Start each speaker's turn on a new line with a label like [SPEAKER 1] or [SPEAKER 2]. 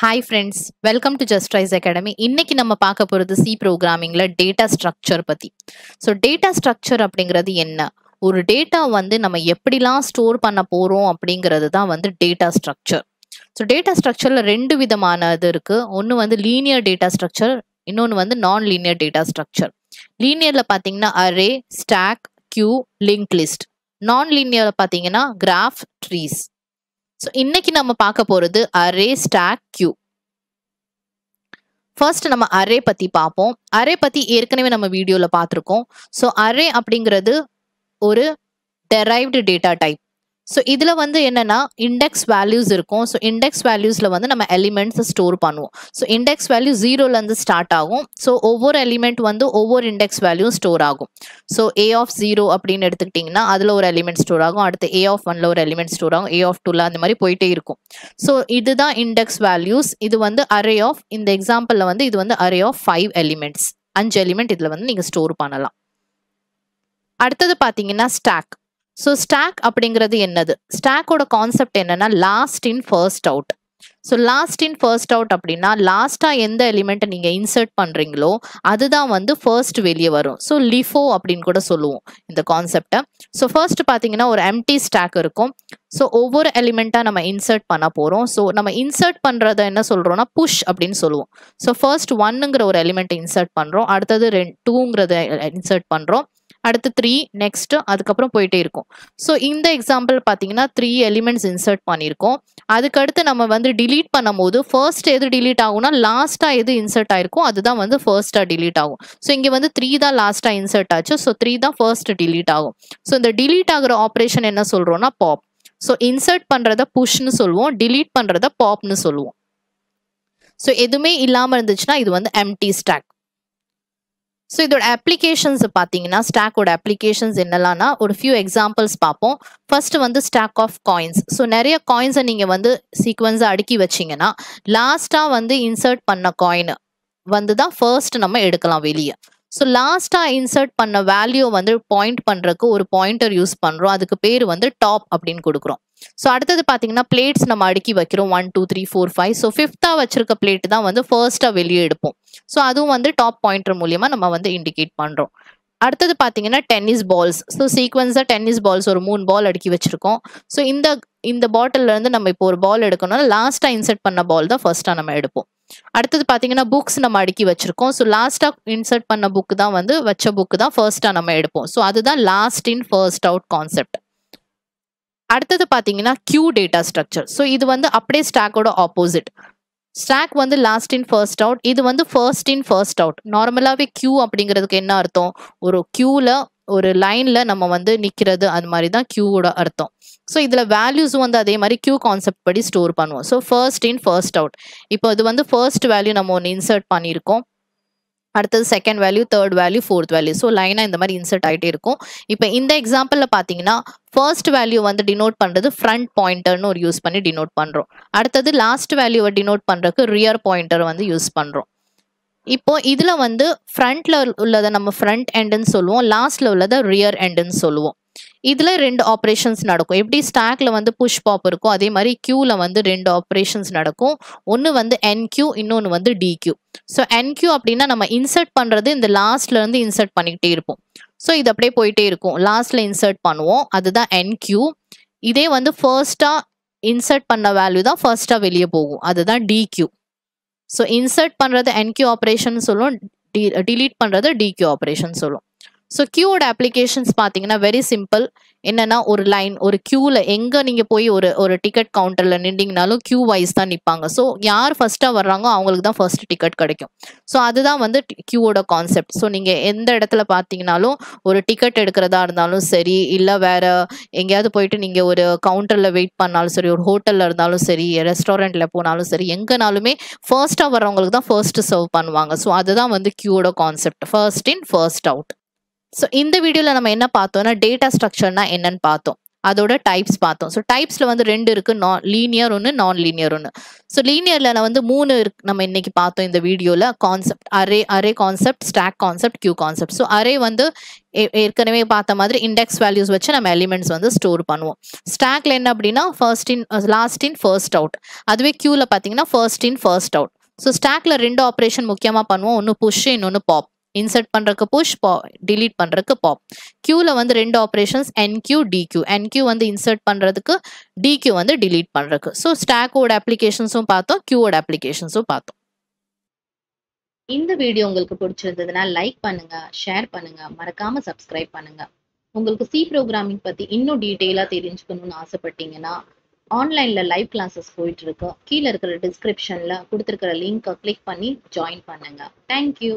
[SPEAKER 1] Hi friends, welcome to Just Rise Academy. இன்னைக்கு நம்ம பார்க்க போறது C programmingல data structure பத்தி. So data structure அப்படிங்கிறது என்ன? ஒரு டேட்டா வந்து நம்ம எப்படிலாம் ஸ்டோர் பண்ண போறோம் அப்படிங்கிறது தான் வந்து data structure. So data structureல ரெண்டு விதமான இது இருக்கு. ஒன்னு வந்து linear data structure, இன்னொன்னு வந்து non-linear data structure. Linearல பாத்தீங்கன்னா array, stack, queue, linked list. Non-linearல பாத்தீங்கன்னா graph, trees. ஸோ இன்னைக்கு நம்ம பார்க்க போறது அரே ஸ்டாக் கியூ. ஃபர்ஸ்ட் நம்ம அரே பத்தி பார்ப்போம். அரே பத்தி ஏற்கனவே நம்ம வீடியோல பார்த்துருக்கோம். ஸோ அரே அப்படிங்கிறது ஒரு டெரைவ்டு டேட்டா டைப். ஸோ இதுல வந்து என்னன்னா இண்டெக்ஸ் வேல்யூஸ் இருக்கும். ஸோ இண்டெக்ஸ் வேல்யூஸ்ல வந்து நம்ம எலிமெண்ட்ஸ் ஸ்டோர் பண்ணுவோம். ஸோ இண்டெக்ஸ் வேல்யூ 0ல இருந்து ஸ்டார்ட் ஆகும். ஸோ ஒவ்வொரு எலிமெண்ட் வந்து ஒவ்வொரு இண்டெக்ஸ் வேல்யூ ஸ்டோர் ஆகும். ஸோ a of 0 அப்படின்னு எடுத்துக்கிட்டிங்கன்னா அதில் ஒரு எலிமெண்ட் ஸ்டோர் ஆகும். அடுத்து a of 1ல ஒரு எலிமெண்ட் ஸ்டோர் ஆகும். a of 2ல அந்த மாதிரி போயிட்டே இருக்கும். ஸோ இதுதான் இண்டெக்ஸ் வேல்யூஸ். இது வந்து அரே ஆஃப், இந்த எக்ஸாம்பிளில் வந்து இது வந்து அரே ஆஃப் 5 எலிமெண்ட்ஸ், 5 எலிமெண்ட் இதில் வந்து நீங்கள் ஸ்டோர் பண்ணலாம். அடுத்தது பார்த்தீங்கன்னா ஸ்டாக். ஸோ ஸ்டாக் அப்படிங்கிறது என்னது? ஸ்டாக்கோட கான்செப்ட் என்னன்னா லாஸ்ட் இன் ஃபர்ஸ்ட் அவுட். ஸோ லாஸ்ட் இன் ஃபர்ஸ்ட் அவுட் அப்படின்னா லாஸ்ட்டாக எந்த எலிமெண்ட்டை நீங்கள் இன்சர்ட் பண்ணுறீங்களோ அதுதான் வந்து ஃபர்ஸ்ட் வெளியே வரும். ஸோ லிஃபோ அப்படின்னு கூட சொல்லுவோம் இந்த கான்செப்டை. ஸோ ஃபர்ஸ்ட் பார்த்தீங்கன்னா ஒரு எம்டி ஸ்டாக் இருக்கும். ஸோ ஒவ்வொரு எலிமெண்ட்டாக நம்ம இன்சர்ட் பண்ண போகிறோம். ஸோ நம்ம இன்சர்ட் பண்ணுறத என்ன சொல்கிறோம்னா புஷ் அப்படின்னு சொல்லுவோம். ஸோ ஃபர்ஸ்ட் 1ங்கிற ஒரு எலிமெண்ட்டை இன்சர்ட் பண்ணுறோம், அடுத்தது 2ங்கிறத இன்சர்ட் பண்ணுறோம், அடுத்து 3, நெக்ஸ்ட், அதுக்கப்புறம் போயிட்டே இருக்கும். ஸோ இந்த எக்ஸாம்பிள் பார்த்தீங்கன்னா 3 எலிமெண்ட்ஸ் இன்சர்ட் பண்ணியிருக்கோம். அதுக்கடுத்து நம்ம வந்து டிலீட் பண்ணும்போது ஃபர்ஸ்ட் எது டிலீட் ஆகும்னா லாஸ்ட்டாக எது இன்சர்ட் ஆயிருக்கும் அதுதான் வந்து ஃபர்ஸ்ட்டாக டிலீட் ஆகும். ஸோ இங்கே வந்து 3 தான் லாஸ்ட்டாக இன்சர்ட் ஆச்சு. ஸோ 3 தான் ஃபர்ஸ்ட் டிலீட் ஆகும். ஸோ இந்த டிலீட் ஆகிற ஆப்ரேஷன் என்ன சொல்கிறோம்னா பாப். ஸோ இன்சர்ட் பண்ணுறத புஷ்னு சொல்லுவோம், டிலீட் பண்ணுறத பாப்னு சொல்லுவோம். ஸோ எதுவுமே இல்லாமல் இருந்துச்சுன்னா இது வந்து எம்டி ஸ்டாக். ஸோ இதோட அப்ளிகேஷன்ஸ் பார்த்தீங்கன்னா ஸ்டாக்கோட அப்ளிகேஷன்ஸ் என்னெல்லாம்னா ஒரு ஃபியூ எக்ஸாம்பிள்ஸ் பார்ப்போம். ஃபர்ஸ்ட் வந்து ஸ்டாக் ஆஃப் காயின்ஸ். ஸோ நிறைய காயின்ஸை நீங்கள் வந்து சீக்வன்ஸாக அடுக்கி வச்சிங்கன்னா லாஸ்ட்டாக வந்து இன்சர்ட் பண்ண காயின் வந்து தான் ஃபர்ஸ்ட் நம்ம எடுக்கலாம் வெளியே. ஸோ லாஸ்ட்டாக இன்சர்ட் பண்ண வேல்யூ வந்து பாயிண்ட் பண்ணுறதுக்கு ஒரு பாயிண்டர் யூஸ் பண்ணுறோம். அதுக்கு பேர் வந்து டாப் அப்படின்னு கொடுக்குறோம். ஸோ அடுத்தது பார்த்தீங்கன்னா பிளேட்ஸ் நம்ம அடுக்கி வைக்கிறோம் 1 2 3 4 5. ஸோ 5th வச்சிருக்க பிளேட் தான் வந்து ஃபர்ஸ்ட்டாக வெளியே எடுப்போம். ஸோ அதுவும் வந்து டாப் பாயிண்டர் மூலியமா நம்ம வந்து இண்டிகேட் பண்ணுறோம். அடுத்தது பார்த்தீங்கன்னா டென்னிஸ் பால்ஸ். ஸோ சீக்வன்ஸாக டென்னிஸ் பால்ஸ் ஒரு 3 பால் அடுக்கி வச்சிருக்கோம். ஸோ இந்த பாட்டில்ல இருந்து நம்ம இப்போ ஒரு பால் எடுக்கணும்னா லாஸ்ட்டாக இன்சர்ட் பண்ண பால் தான் ஃபர்ஸ்ட்டாக நம்ம எடுப்போம். அடுத்தது பார்த்தீங்கன்னா புக்ஸ் நம்ம அடுக்கி வச்சிருக்கோம். ஸோ லாஸ்ட்டாக இன்சர்ட் பண்ண புக் தான் வந்து வச்ச புக் தான் ஃபர்ஸ்ட்டாக நம்ம எடுப்போம். ஸோ அதுதான் லாஸ்ட் இன் ஃபர்ஸ்ட் அவுட் கான்செப்ட். அடுத்தது பார்த்தீங்கன்னா கியூ டேட்டா ஸ்ட்ரக்சர். ஸோ இது வந்து அப்படியே ஸ்டாக்கோட ஆப்போசிட். ஸ்டாக் வந்து லாஸ்ட் இன் ஃபர்ஸ்ட் அவுட், இது வந்து ஃபர்ஸ்ட் இன் ஃபர்ஸ்ட் அவுட். நார்மலாகவே கியூ அப்படிங்கிறதுக்கு என்ன அர்த்தம்? ஒரு கியூவில் ஒரு லைனில் நம்ம வந்து நிற்கிறது, அது மாதிரி தான் கியூவோட அர்த்தம். ஸோ இதில் வேல்யூஸும் வந்து அதே மாதிரி கியூ கான்செப்ட் படி ஸ்டோர் பண்ணுவோம். So first in first out. இப்போ இது வந்து ஃபர்ஸ்ட் வேல்யூ நம்ம ஒன்று இன்சர்ட் பண்ணியிருக்கோம், அடுத்தது second value, third value, fourth value. So லைனாக இந்த மாதிரி இன்சர்ட் ஆகிட்டே இருக்கும். இப்போ இந்த எக்ஸாம்பிளில் பார்த்தீங்கன்னா ஃபர்ஸ்ட் வேல்யூ வந்து டினோட் பண்ணுறது ஃப்ரண்ட் பாயிண்டர்னு ஒரு யூஸ் பண்ணி டினோட் பண்ணுறோம். அடுத்தது லாஸ்ட் வேல்யூவை டினோட் பண்ணுறதுக்கு ரியர் பாயிண்டர் வந்து யூஸ் பண்ணுறோம். இப்போ இதில் வந்து ஃப்ரண்ட்ல உள்ளதை நம்ம ஃப்ரண்ட் எண்டுன்னு சொல்லுவோம், லாஸ்ட்ல உள்ளதை ரியர் எண்டுன்னு சொல்லுவோம். இதில் 2 ஆப்ரேஷன்ஸ் நடக்கும். எப்படி ஸ்டாக்ல வந்து புஷ் பாப் இருக்கும் அதே மாதிரி கியூவில் வந்து 2 ஆப்ரேஷன்ஸ் நடக்கும். ஒன்று வந்து என்கியூ, இன்னொன்று வந்து டிக்யூ. ஸோ என்கியூ அப்படின்னா நம்ம இன்சர்ட் பண்ணுறது இந்த லாஸ்ட்ல இருந்து இன்சர்ட் பண்ணிக்கிட்டே இருப்போம். ஸோ இது அப்படியே போயிட்டே இருக்கும், லாஸ்ட்ல இன்சர்ட் பண்ணுவோம், அதுதான் என்கியூ. இதே வந்து ஃபர்ஸ்ட்டாக இன்சர்ட் பண்ண வேல்யூ தான் ஃபர்ஸ்ட்டாக வெளியே போகும், அதுதான் டிக்யூ. ஸோ இன்சர்ட் பண்ணுறது என்கியூ ஆப்ரேஷன் சொல்லுவோம், டிலீட் பண்ணுறது டிக்யூ ஆப்ரேஷன் சொல்லுவோம். ஸோ கியூவோட அப்ளிகேஷன்ஸ் பார்த்தீங்கன்னா வெரி சிம்பிள். என்னன்னா ஒரு லைன், ஒரு கியூவில் எங்கே நீங்கள் போய் ஒரு டிக்கெட் கவுண்டரில் நின்றீங்கனாலும் கியூ வைஸ் தான் நிற்பாங்க. ஸோ யார் ஃபர்ஸ்ட்டாக வர்றாங்களோ அவங்களுக்கு தான் ஃபர்ஸ்ட் டிக்கெட் கிடைக்கும். ஸோ அதுதான் வந்து கியூவோட கான்செப்ட். ஸோ நீங்கள் எந்த இடத்துல பார்த்தீங்கனாலும் ஒரு டிக்கெட் எடுக்கிறதா இருந்தாலும் சரி, இல்லை வேற எங்கேயாவது போயிட்டு நீங்கள் ஒரு கவுண்டரில் வெயிட் பண்ணாலும் சரி, ஒரு ஹோட்டலில் இருந்தாலும் சரி, ரெஸ்டாரண்ட்டில் போனாலும் சரி, எங்கேனாலுமே ஃபர்ஸ்ட்டாக வர்றவங்களுக்கு தான் ஃபர்ஸ்ட் சர்வ் பண்ணுவாங்க. ஸோ அதுதான் வந்து கியூவோட concept, first in first out. So இந்த வீடியோவில் நம்ம என்ன பார்த்தோம்னா டேட்டா ஸ்ட்ரக்சர்னா என்னன்னு பார்த்தோம். அதோட டைப்ஸ் பார்த்தோம். ஸோ டைப்ஸ்ல வந்து 2 இருக்கு. லீனியர் ஒன்று, நான் லீனியர் ஒன்று. ஸோ லீனியர்ல வந்து 3 இருக்கு. நம்ம இன்னைக்கு பார்த்தோம் இந்த வீடியோல. Concept array concept, stack concept, queue concept. So array வந்து ஏற்கனவே பார்த்த மாதிரி இண்டெக்ஸ் வேல்யூஸ் வச்சு நம்ம எலிமெண்ட்ஸ் வந்து ஸ்டோர் பண்ணுவோம். ஸ்டாக்ல என்ன அப்படின்னா லாஸ்ட் இன் ஃபர்ஸ்ட் அவுட். அதுவே கியூல பார்த்தீங்கன்னா first in first out. So ஸ்டாக்ல 2 ஆப்ரேஷன் முக்கியமாக பண்ணுவோம். ஒன்று புஷ், இன்னொன்று பாப். இன்சர்ட் பண்றதுக்கு புஷ், டிலீட் பண்றதுக்கு பாப். கியூல வந்து 2 ஆப்ரேஷன்ஸ் என்கியூ, டிகியூ. என்கியூ வந்து இன்சர்ட் பண்றதுக்கு, டிகியூ வந்து டிலீட் பண்றதுக்கு. ஸோ ஸ்டாக்கோட அப்ளிகேஷன்ஸும் பார்த்தோம், கியூவோட அப்ளிகேஷன்ஸும் பார்த்தோம். இந்த வீடியோ உங்களுக்கு பிடிச்சிருந்ததுன்னா லைக் பண்ணுங்க, ஷேர் பண்ணுங்க, மறக்காம சப்ஸ்கிரைப் பண்ணுங்க. உங்களுக்கு சி ப்ரோக்ராமிங் பத்தி இன்னும் டீட்டெயிலா தெரிஞ்சுக்கணும்னு ஆசைப்பட்டீங்கன்னா ஆன்லைன்ல லைவ் கிளாஸஸ் போயிட்டு இருக்கு. கீழே இருக்கிற டிஸ்கிரிப்ஷன்ல கொடுத்துருக்கிற லிங்கை கிளிக் பண்ணி ஜாயின் பண்ணுங்க. தேங்க்யூ.